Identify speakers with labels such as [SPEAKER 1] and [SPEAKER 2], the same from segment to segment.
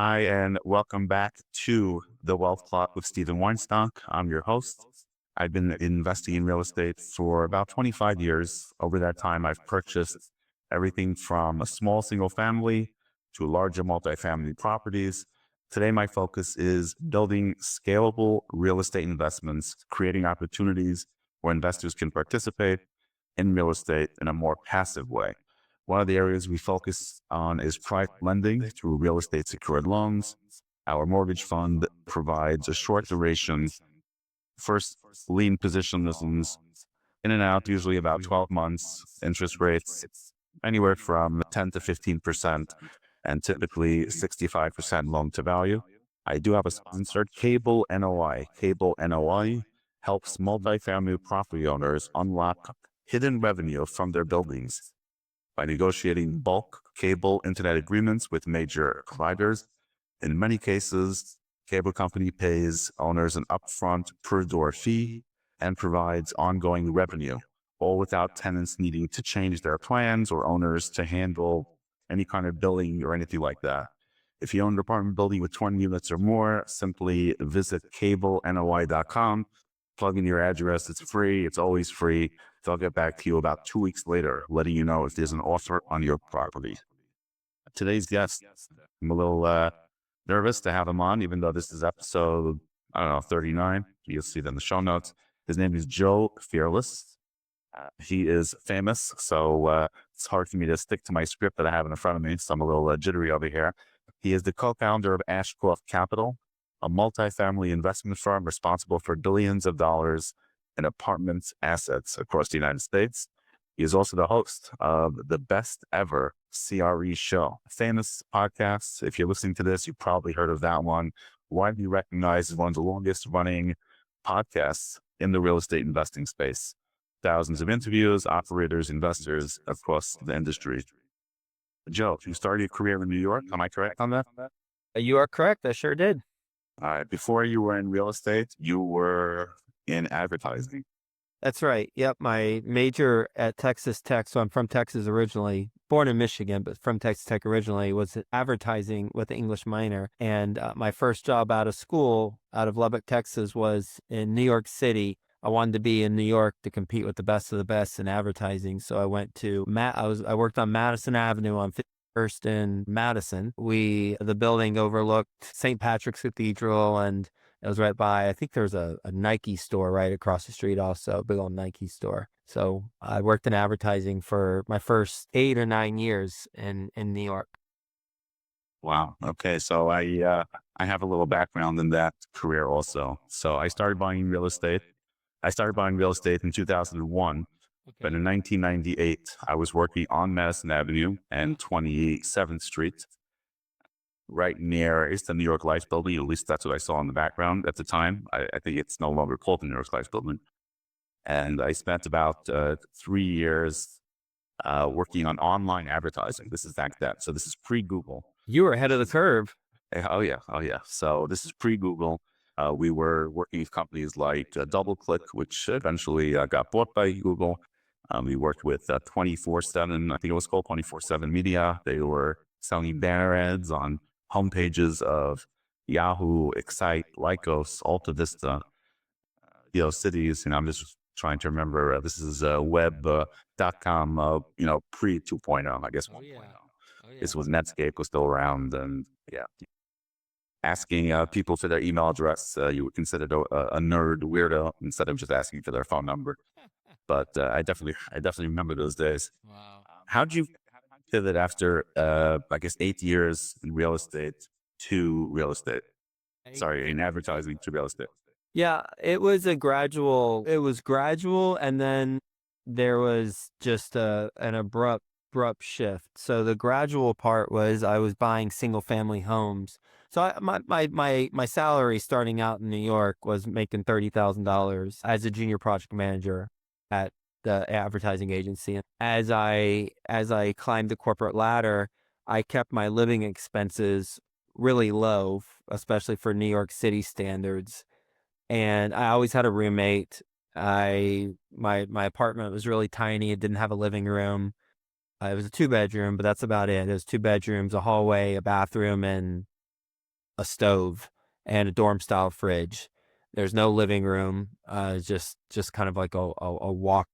[SPEAKER 1] Hi, and welcome back to the Wealth Plot with Stephen Weinstock. I'm your host. I've been investing in real estate for about 25 years. Over that time, I've purchased everything from a small single family to larger multifamily properties. Today, my focus is building scalable real estate investments, creating opportunities where investors can participate in real estate in a more passive way. One of the areas we focus on is private lending through real estate secured loans. Our mortgage fund provides a short duration, first lien position loans in and out, usually about 12 months, interest rates anywhere from 10 to 15%, and typically 65% loan to value. I do have a sponsor, Cable NOI. Cable NOI helps multifamily property owners unlock hidden revenue from their buildings by negotiating bulk cable internet agreements with major providers. In many cases, cable company pays owners an upfront per door fee and provides ongoing revenue, all without tenants needing to change their plans or owners to handle any kind of billing or anything like that. If you own an apartment building with 20 units or more, simply visit cablenoi.com, plug in your address. It's free. It's always free. They'll get back to you about 2 weeks later, letting you know if there's an offer on your property. Today's guest, I'm a little nervous to have him on, even though this is episode, 39. You'll see it in the show notes. His name is Joe Fairless. He is famous, so it's hard for me to stick to my script that I have in front of me, so I'm a little jittery over here. He is the co-founder of Ashcroft Capital, a multifamily investment firm responsible for billions of dollars in apartments assets across the United States. He is also the host of the Best Ever CRE Show, a famous podcast. If you're listening to this, you probably heard of that one. Widely recognized as one of the longest running podcasts in the real estate investing space. Thousands of interviews, operators, investors across the industry. Joe, you started your career in New York. Am I correct on that?
[SPEAKER 2] You are correct. I sure did.
[SPEAKER 1] Before you were in real estate, you were in advertising.
[SPEAKER 2] That's right. Yep. My major at Texas Tech. So I'm from Texas originally, born in Michigan, but from Texas Tech originally, was advertising with an English minor. And my first job out of school, out of Lubbock, Texas, was in New York City. I wanted to be in New York to compete with the best of the best in advertising. So I went to I worked on Madison Avenue on 51st in Madison. The building overlooked St. Patrick's Cathedral, and it was right by, I think there's a Nike store right across the street also, a big old Nike store. So I worked in advertising for my first 8 or 9 years in New York.
[SPEAKER 1] Wow. Okay. So I have a little background in that career also. So I started buying real estate. I started buying real estate in 2001, but in 1998, I was working on Madison Avenue and 27th Street, right near it's the New York Life building. At least that's what I saw in the background at the time. I think it's no longer called the New York Life building. And I spent about 3 years working on online advertising. This is back then. So this is pre-Google.
[SPEAKER 2] You were ahead of the curve.
[SPEAKER 1] Oh yeah. Oh yeah. So this is pre-Google. We were working with companies like DoubleClick, which eventually got bought by Google. We worked with 24/7. I think it was called 24/7 Media. They were selling banner ads on homepages of Yahoo, Excite, Lycos, Alta Vista, cities. And I'm just trying to remember. This is web.com, pre 2.0, I guess 1.0. This was Netscape was still around, and yeah, asking people for their email address, you would consider a nerd weirdo instead of just asking for their phone number. But I definitely remember those days.
[SPEAKER 2] Wow.
[SPEAKER 1] How'd you pivot after, I guess, 8 years in real estate to real estate? Sorry, in advertising to real estate.
[SPEAKER 2] Yeah, it was gradual, and then there was just an abrupt shift. So the gradual part was I was buying single family homes. So my salary starting out in New York was making $30,000 as a junior project manager at the advertising agency. And as I climbed the corporate ladder, I kept my living expenses really low, especially for New York City standards. And I always had a roommate. My apartment was really tiny. It didn't have a living room. It was a 2-bedroom, but that's about it. It was 2 bedrooms, a hallway, a bathroom, and a stove and a dorm style fridge. There's no living room. Just kind of like a walk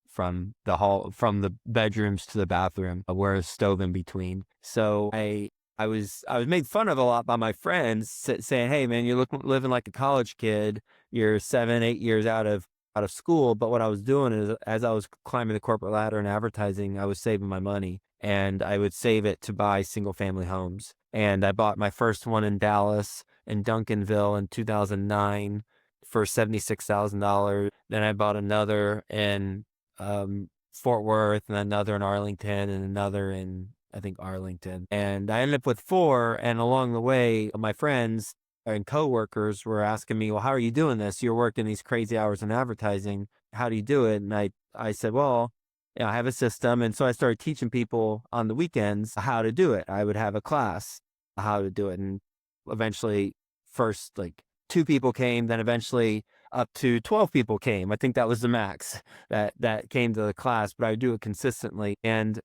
[SPEAKER 2] from the hall, from the bedrooms to the bathroom, where a stove in between. So I was made fun of a lot by my friends, saying, "Hey, man, you're living like a college kid. You're 7, 8 years out of school." But what I was doing is, as I was climbing the corporate ladder in advertising, I was saving my money, and I would save it to buy single family homes. And I bought my first one in Dallas in Duncanville in 2009 for $76,000. Then I bought another in Fort Worth, and another in Arlington, and another in, I think, Arlington. And I ended up with four. And along the way, my friends and coworkers were asking me, "Well, how are you doing this? You're working these crazy hours in advertising. How do you do it?" And I said, "Well, yeah, I have a system." And so I started teaching people on the weekends how to do it. I would have a class how to do it. And eventually, first like two people came, then eventually up to 12 people came. I think that was the max that came to the class, but I would do it consistently. And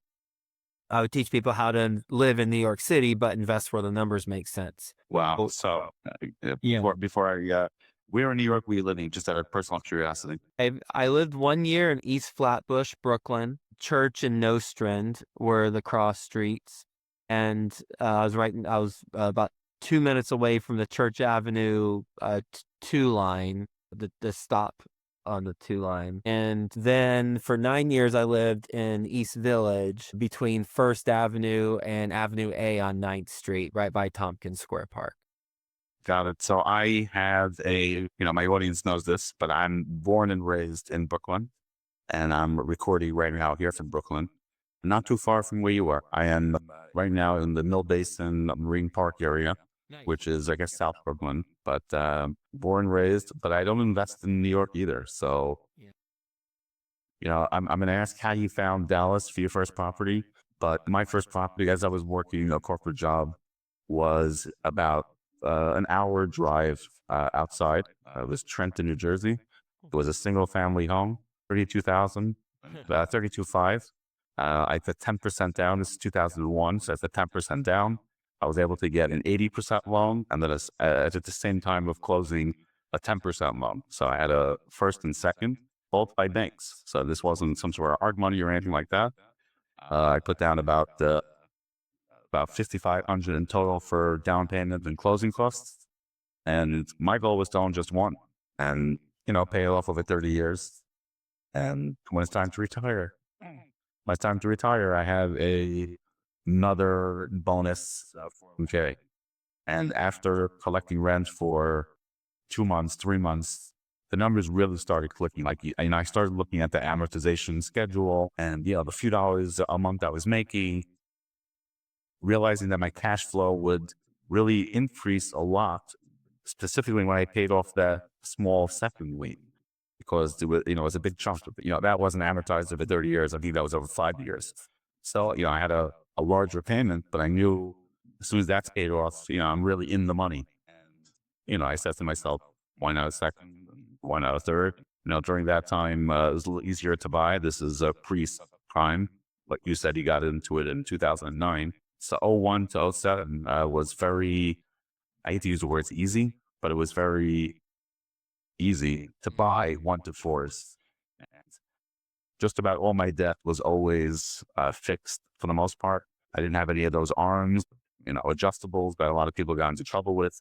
[SPEAKER 2] I would teach people how to live in New York City, but invest where the numbers make sense.
[SPEAKER 1] Wow. So
[SPEAKER 2] Yeah.
[SPEAKER 1] where in New York were you living? Just out of personal curiosity.
[SPEAKER 2] I lived 1 year in East Flatbush, Brooklyn. Church and Nostrand were the cross streets. And I was about 2 minutes away from the Church Avenue 2 line, the stop on the 2 line. And then for 9 years, I lived in East Village between First Avenue and Avenue A on 9th Street, right by Tompkins Square Park.
[SPEAKER 1] Got it. So I have my audience knows this, but I'm born and raised in Brooklyn, and I'm recording right now here from Brooklyn, not too far from where you are. I am right now in the Mill Basin Marine Park area, which is, I guess, South Brooklyn, but born and raised, but I don't invest in New York either. So, I'm going to ask how you found Dallas for your first property, but my first property, as I was working a corporate job, was about an hour drive outside. It was Trenton, New Jersey. It was a single family home, 32,000, 32.5. I put 10% down. This is 2001. So at the 10% down, I was able to get an 80% loan. And then at the same time of closing a 10% loan. So I had a first and second, both by banks. So this wasn't some sort of hard money or anything like that. I put down about 5,500 in total for down payment and closing costs. And my goal was to own just one and, pay it off over 30 years. And when it's time to retire, I have another bonus 401k. And after collecting rent for 2 months, 3 months, the numbers really started clicking. I started looking at the amortization schedule and, the few dollars a month I was making, realizing that my cash flow would really increase a lot, specifically when I paid off that small second lien, because it was a big chunk. That wasn't amortized over 30 years. I think that was over 5 years. So, I had a larger payment, but I knew as soon as that's paid off, I'm really in the money. And, I said to myself, why not a second? Why not a third? During that time, it was a little easier to buy. This is a pre-prime. Like you said, you got into it in 2009. So 01 to 07 was very, I hate to use the words easy, but it was very easy to buy 1 to 4s. Just about all my debt was always fixed for the most part. I didn't have any of those arms, adjustables that a lot of people got into trouble with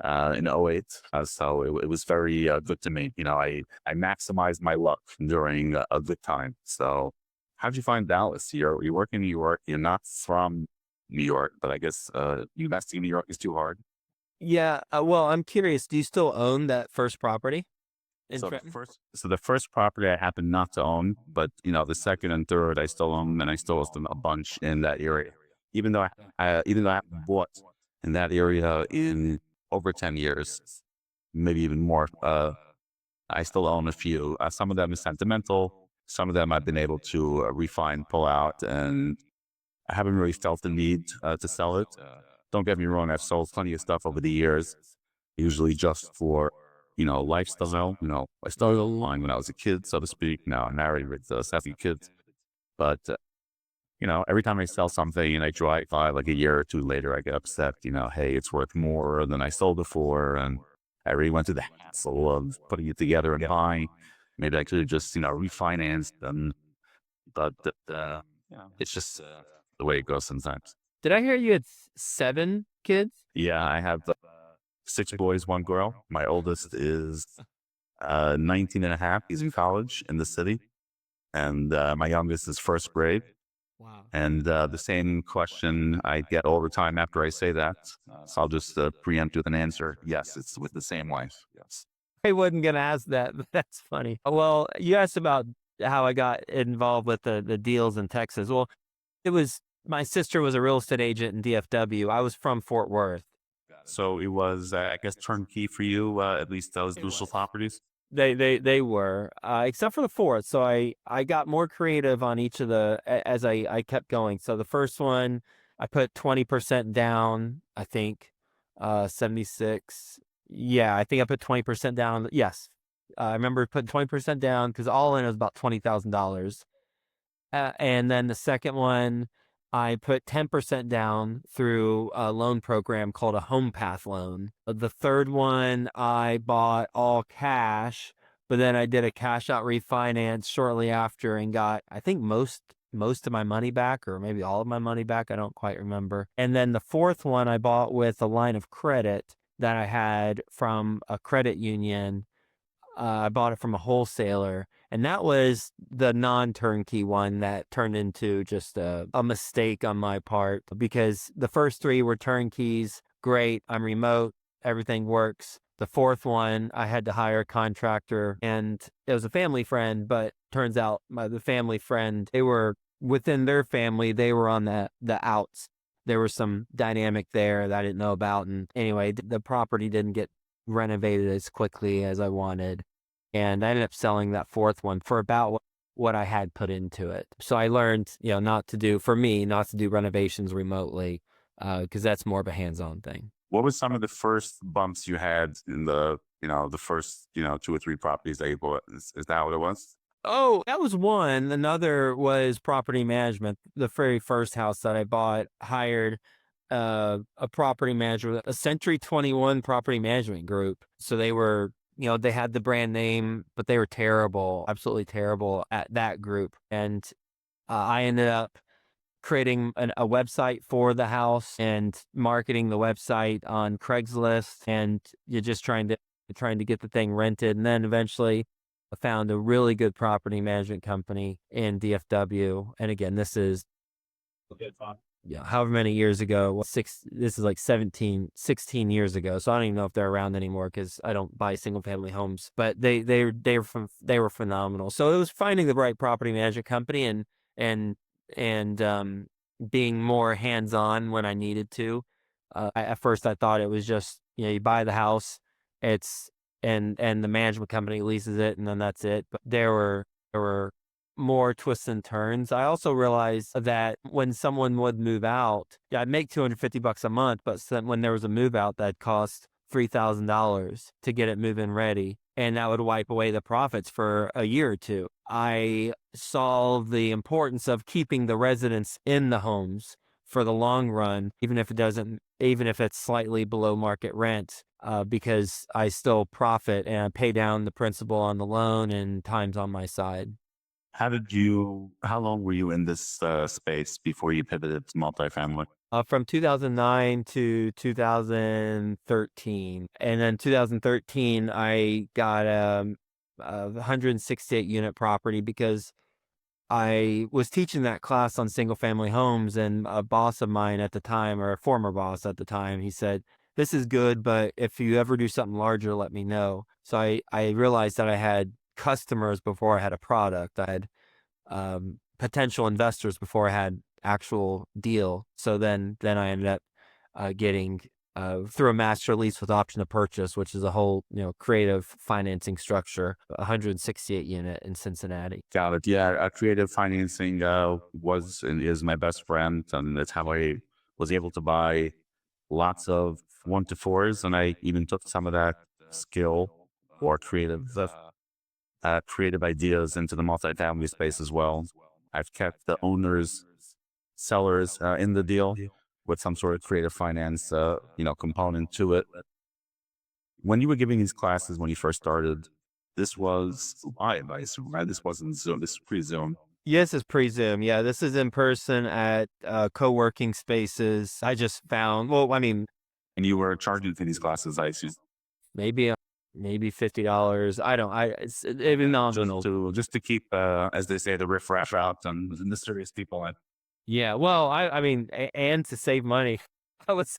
[SPEAKER 1] in '08. So it was very good to me. I maximized my luck during a good time. So how'd you find Dallas? You work in New York. You're not from New York, but I guess investing in New York is too hard.
[SPEAKER 2] Yeah. Well, I'm curious. Do you still own that first property in
[SPEAKER 1] So
[SPEAKER 2] Trenton?
[SPEAKER 1] the first property I happen not to own, but the second and third I still own, and I still own a bunch in that area. Even though I haven't bought in that area in over 10 years, maybe even more, I still own a few. Some of them is sentimental. Some of them I've been able to refine, pull out, and I haven't really felt the need to sell it. Don't get me wrong, I've sold plenty of stuff over the years, usually just for, lifestyle. I started online when I was a kid, so to speak. Now I'm married with 7 kids. But every time I sell something and I drive by like a year or two later, I get upset, hey, it's worth more than I sold it for. And I really went through the hassle of putting it together and buying. Maybe I could have just, refinanced them. But it's just the way it goes sometimes.
[SPEAKER 2] Did I hear you had 7 kids?
[SPEAKER 1] Yeah, I have 6 boys, 1 girl. My oldest is 19 and a half. He's in college in the city. And my youngest is first grade.
[SPEAKER 2] Wow.
[SPEAKER 1] And the same question I get all the time after I say that. So I'll just preempt with an answer. Yes, it's with the same wife. Yes.
[SPEAKER 2] I wasn't gonna ask that, but that's funny. Well, you asked about how I got involved with the deals in Texas. Well, it was my sister was a real estate agent in DFW. I was from Fort Worth.
[SPEAKER 1] So it was, I guess, turnkey for you, at least those
[SPEAKER 2] It
[SPEAKER 1] initial
[SPEAKER 2] was.
[SPEAKER 1] properties.
[SPEAKER 2] They were, except for the fourth. So I got more creative on each of as I kept going. So the first one, I put 20% down, I think, 76. Yeah, I think I put 20% down. Yes. I remember putting 20% down because all in it was about $20,000. And then the second one, I put 10% down through a loan program called a home path loan. The third one, I bought all cash, but then I did a cash out refinance shortly after and got, I think most of my money back, or maybe all of my money back. I don't quite remember. And then the fourth one I bought with a line of credit that I had from a credit union. I bought it from a wholesaler, and that was the non-turnkey one that turned into just a mistake on my part because the first 3 were turnkeys. Great, I'm remote, everything works. The fourth one, I had to hire a contractor, and it was a family friend, but turns out the family friend, they were within their family, they were on the outs. There was some dynamic there that I didn't know about, and anyway, the property didn't get renovated as quickly as I wanted. And I ended up selling that fourth one for about what I had put into it. So I learned, not to do renovations remotely, because that's more of a hands-on thing.
[SPEAKER 1] What was some of the first bumps you had in the first, 2 or 3 properties that you bought? Is that what it was?
[SPEAKER 2] Oh, that was one. Another was property management. The very first house that I bought hired a property manager, a Century 21 property management group. So they were, they had the brand name, but they were terrible, absolutely terrible at that group. And I ended up creating a website for the house and marketing the website on Craigslist, and you're just trying to get the thing rented. And then eventually I found a really good property management company in DFW. And again, this is however many years ago. This is like 16 years ago. So I don't even know if they're around anymore because I don't buy single family homes. But they were phenomenal. So it was finding the right property management company and being more hands on when I needed to. At first I thought it was just, you buy the house, it's and the management company leases it, and then that's it. But there were more twists and turns. I also realized that when someone would move out, yeah, I'd make $250 a month, but when there was a move out, that cost $3,000 to get it move in ready, and that would wipe away the profits for a year or two. I saw the importance of keeping the residents in the homes for the long run, even if it's slightly below market rent, because I still profit and I pay down the principal on the loan and time's on my side.
[SPEAKER 1] How long were you in this space before you pivoted to multifamily?
[SPEAKER 2] From 2009 to 2013. And then 2013, I got a 168 unit property because I was teaching that class on single family homes, and a boss of mine at the time, or a former boss at the time, he said, "This is good, but if you ever do something larger, let me know." So I realized that I had customers before I had a product. I had potential investors before I had actual deal. So then I ended up getting through a master lease with option to purchase, which is a whole creative financing structure, 168 unit in Cincinnati.
[SPEAKER 1] Got it. Yeah, creative financing was and is my best friend, and that's how I was able to buy lots of 1 to 4s, and I even took some of that skill or creative ideas into the multifamily space as well. I've kept the owners sellers in the deal with some sort of creative finance, component to it. When you were giving these classes when you first started, this was live, I assume, right? This wasn't Zoom. This is pre-Zoom.
[SPEAKER 2] Yes, it's pre-Zoom. Yeah, this is in person at co-working spaces. I just found, well, I mean,
[SPEAKER 1] And you were charging for these classes, I assume.
[SPEAKER 2] maybe maybe $50. I don't. It's even nominal.
[SPEAKER 1] Just to keep, as they say, the riffraff out and the serious people in.
[SPEAKER 2] Yeah. Well, I mean, and to save money, I was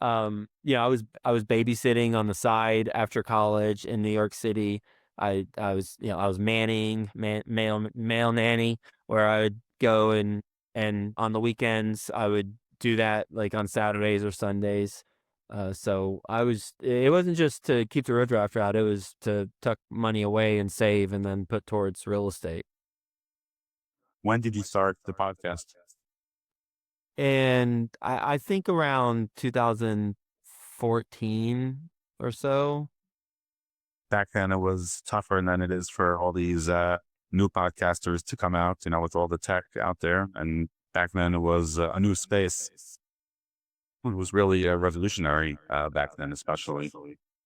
[SPEAKER 2] babysitting on the side after college in New York City. I was male nanny, where I would go and on the weekends I would do that, like on Saturdays or Sundays. It wasn't just to keep the road draft out, it was to tuck money away and save and then put towards real estate.
[SPEAKER 1] When did you start the podcast?
[SPEAKER 2] And I think around 2014 or so.
[SPEAKER 1] Back then it was tougher than it is for all these new podcasters to come out, with all the tech out there. And back then it was a new space. It was really revolutionary back then, especially.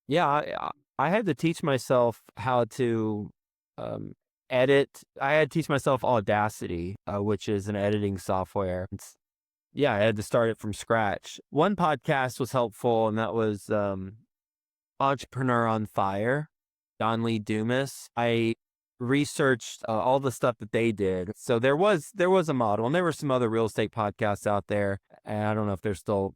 [SPEAKER 2] Yeah, I had to teach myself how to um, edit. I had to teach myself Audacity, which is an editing software. Yeah, I had to start it from scratch. One podcast was helpful, and that was Entrepreneur on Fire, Don Lee Dumas. I researched all the stuff that they did. So there was a model, and there were some other real estate podcasts out there. And I don't know if they're still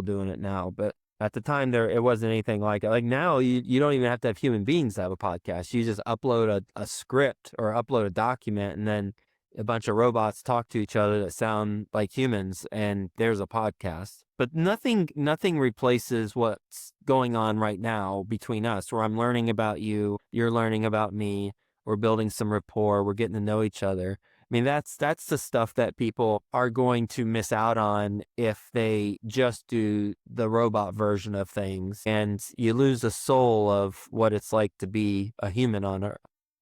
[SPEAKER 2] doing it now, but at the time it wasn't anything like it. Like now you don't even have to have human beings to have a podcast. You just upload a script or upload a document, and then a bunch of robots talk to each other that sound like humans, and there's a podcast. But nothing replaces what's going on right now between us, where I'm learning about you, you're learning about me, we're building some rapport, we're getting to know each other. I mean, that's the stuff that people are going to miss out on if they just do the robot version of things, and you lose the soul of what it's like to be a human on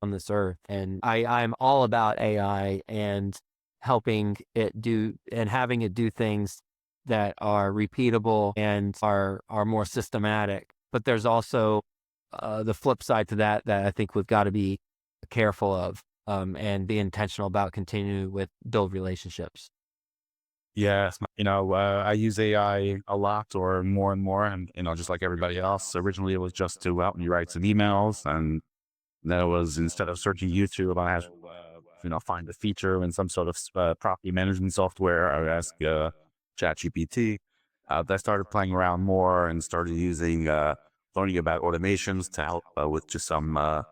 [SPEAKER 2] this earth. And I'm all about AI and helping it do and having it do things that are repeatable and are more systematic. But there's also the flip side to that I think we've got to be careful of, and be intentional about continuing with build relationships.
[SPEAKER 1] Yes. I use AI a lot or more and more. And, just like everybody else, originally it was just to help me write some emails. And then it was, instead of searching YouTube, I had, find a feature in some sort of property management software. I would ask ChatGPT. I started playing around more and started using, learning about automations to help with just some,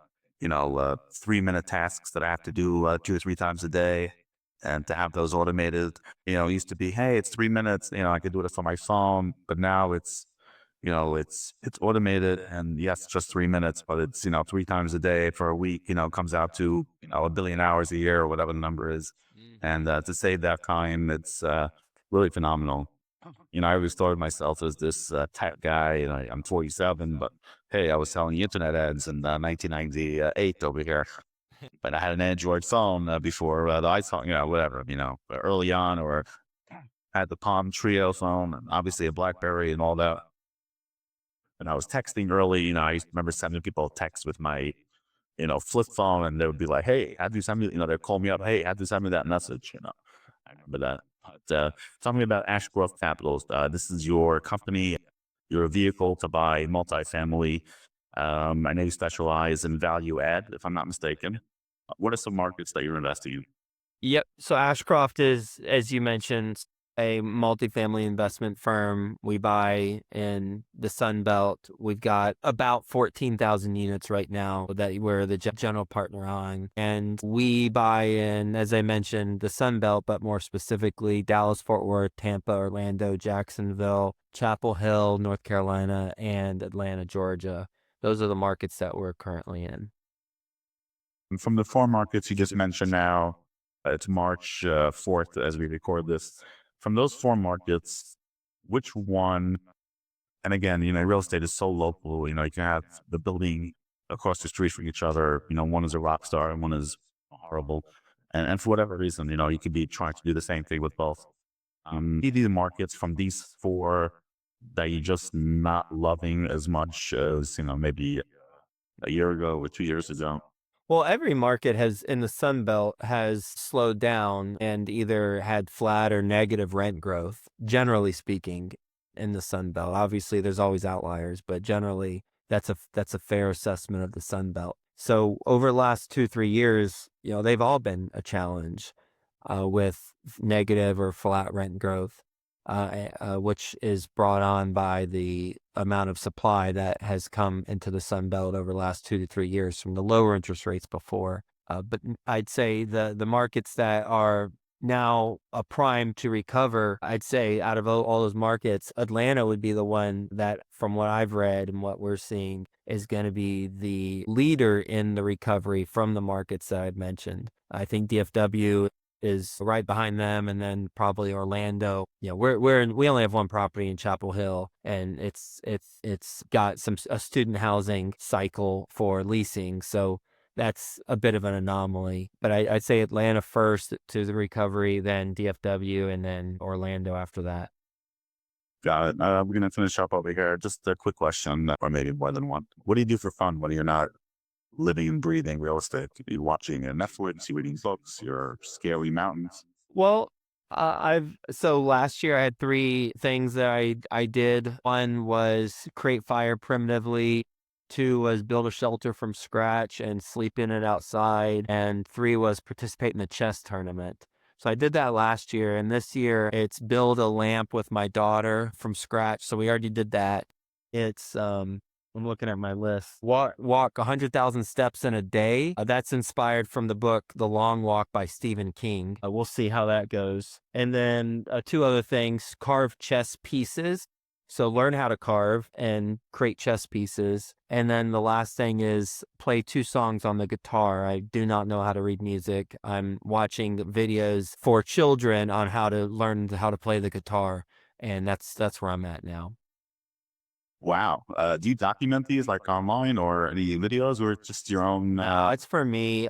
[SPEAKER 1] 3-minute tasks that I have to do 2 or 3 times a day. And to have those automated, it used to be, hey, it's 3 minutes, I could do it from my phone, but now it's automated, and yes, just 3 minutes, but it's, 3 times a day for a week, comes out to, 1 billion hours a year or whatever the number is. And to save that time, it's really phenomenal. I always thought of myself as this tech guy, and I'm 47, but hey, I was selling internet ads in 1998 over here. But I had an Android phone before the iPhone, whatever, early on, or had the Palm Trio phone, and obviously a BlackBerry and all that. And I was texting early, I used to remember sending people text with my, flip phone, and they would be like, hey, how'd you send me, they'd call me up, hey, how'd you send me that message, I remember that. But tell me about Ashcroft Capital. This is your company, your vehicle to buy multifamily. I know you specialize in value add, if I'm not mistaken. What are some markets that you're investing in?
[SPEAKER 2] Yep. So Ashcroft is, as you mentioned, a multifamily investment firm. We buy in the Sunbelt. We've got about 14,000 units right now that we're the general partner on. And we buy in, as I mentioned, the Sunbelt, but more specifically Dallas, Fort Worth, Tampa, Orlando, Jacksonville, Chapel Hill, North Carolina, and Atlanta, Georgia. Those are the markets that we're currently in.
[SPEAKER 1] And from the four markets you just mentioned now, it's March 4th as we record this. From those four markets, which one, and again, real estate is so local, you can have the building across the street from each other, one is a rock star and one is horrible. And for whatever reason, you could be trying to do the same thing with both. These markets from these four that you're just not loving as much as, maybe a year ago or 2 years ago.
[SPEAKER 2] Well, every market has in the Sunbelt has slowed down and either had flat or negative rent growth, generally speaking, in the Sunbelt. Obviously, there's always outliers, but generally that's a fair assessment of the Sunbelt. So over the last 2, 3 years, they've all been a challenge with negative or flat rent growth, which is brought on by the amount of supply that has come into the Sun Belt over the last 2 to 3 years from the lower interest rates before. But I'd say the markets that are now a prime to recover, I'd say out of all those markets, Atlanta would be the one that, from what I've read and what we're seeing, is going to be the leader in the recovery from the markets that I've mentioned. I think DFW is right behind them, and then probably Orlando. We only have one property in Chapel Hill, and it's got a student housing cycle for leasing, so that's a bit of an anomaly. But I'd say Atlanta first to the recovery, then DFW, and then Orlando after that.
[SPEAKER 1] Got it. We're going to finish up over here. Just a quick question, or maybe more than one. What do you do for fun when you're not living and breathing real estate? Are you watching Netflix, you reading books, you're scaling mountains?
[SPEAKER 2] Well, so last year I had 3 things that I did. One was create fire primitively. 2 was build a shelter from scratch and sleep in it outside. And 3 was participate in the chess tournament. So I did that last year, and this year it's build a lamp with my daughter from scratch. So we already did that. It's I'm looking at my list. Walk 100,000 steps in a day. That's inspired from the book The Long Walk by Stephen King. We'll see how that goes. And then 2 other things: carve chess pieces. So learn how to carve and create chess pieces. And then the last thing is play 2 songs on the guitar. I do not know how to read music. I'm watching videos for children on how to learn how to play the guitar, and that's where I'm at now.
[SPEAKER 1] Wow. Do you document these like online or any videos, or just your own?
[SPEAKER 2] It's for me.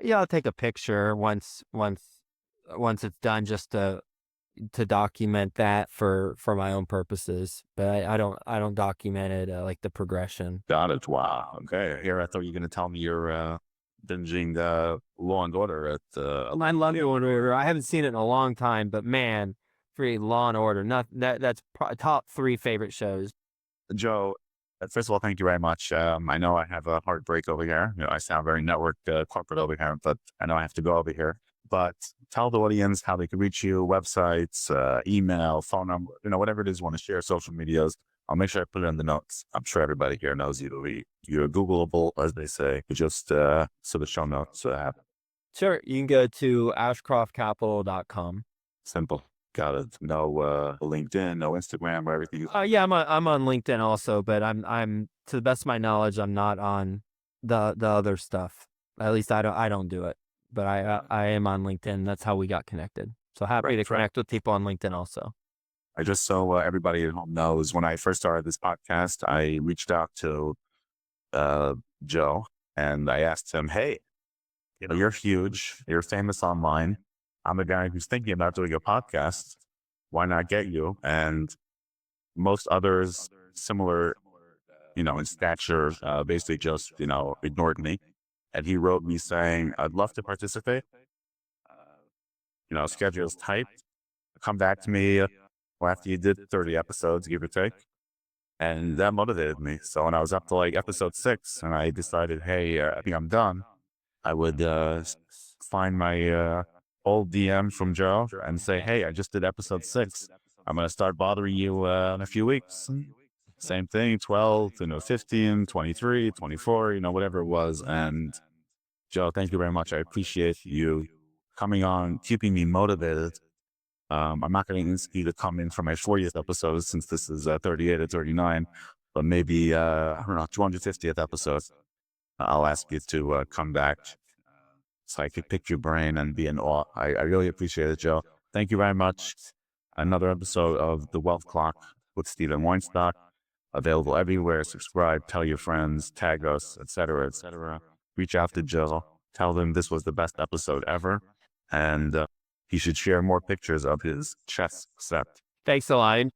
[SPEAKER 2] Yeah, I'll take a picture once it's done, just to document that for my own purposes. But I don't document it like the progression.
[SPEAKER 1] Got it. Wow. Okay. Here, I thought you were going to tell me you're binging Law and Order at.
[SPEAKER 2] I love Law and Order. I haven't seen it in a long time, but man, for Law and Order, not that's top 3 favorite shows.
[SPEAKER 1] Joe, first of all, thank you very much. I know I have a heartbreak over here. I sound very network corporate over here, but I know I have to go over here. But tell the audience how they can reach you: websites, email, phone number, whatever it is you want to share, social medias. I'll make sure I put it in the notes. I'm sure everybody here knows you. You're Googleable, as they say. Just so the show notes happen.
[SPEAKER 2] Sure, you can go to ashcroftcapital.com.
[SPEAKER 1] Simple. Got it. No LinkedIn, no Instagram, or everything.
[SPEAKER 2] Yeah, I'm on LinkedIn also, but I'm to the best of my knowledge, I'm not on the other stuff. At least I don't do it, but I am on LinkedIn. That's how we got connected. So happy to connect with people on LinkedIn also.
[SPEAKER 1] I just so everybody at home knows, when I first started this podcast, I reached out to Joe and I asked him, "Hey, you're huge, you're famous online. I'm a guy who's thinking about doing a podcast. Why not get you?" And most others similar, in stature, basically just, ignored me. And he wrote me saying, "I'd love to participate. Schedule's tight. Come back to me after you did 30 episodes, give or take." And that motivated me. So when I was up to like episode 6 and I decided, hey, I think I'm done, I would find my old DM from Joe and say, "Hey, I just did episode 6. I'm going to start bothering you in a few weeks." Same thing, 12, 15, 23, 24, whatever it was. And Joe, thank you very much. I appreciate you coming on, keeping me motivated. I'm not going to ask you to come in for my 40th episode, since this is 38 or 39, but maybe, I don't know, 250th episode. I'll ask you to come back so I could pick your brain and be in awe. I really appreciate it, Joe. Thank you very much. Another episode of The Wealth Clock with Stephen Weinstock, available everywhere. Subscribe, tell your friends, tag us, etc., etc. Reach out to Joe. tell him this was the best episode ever. And he should share more pictures of his chess set.
[SPEAKER 2] Thanks a lot.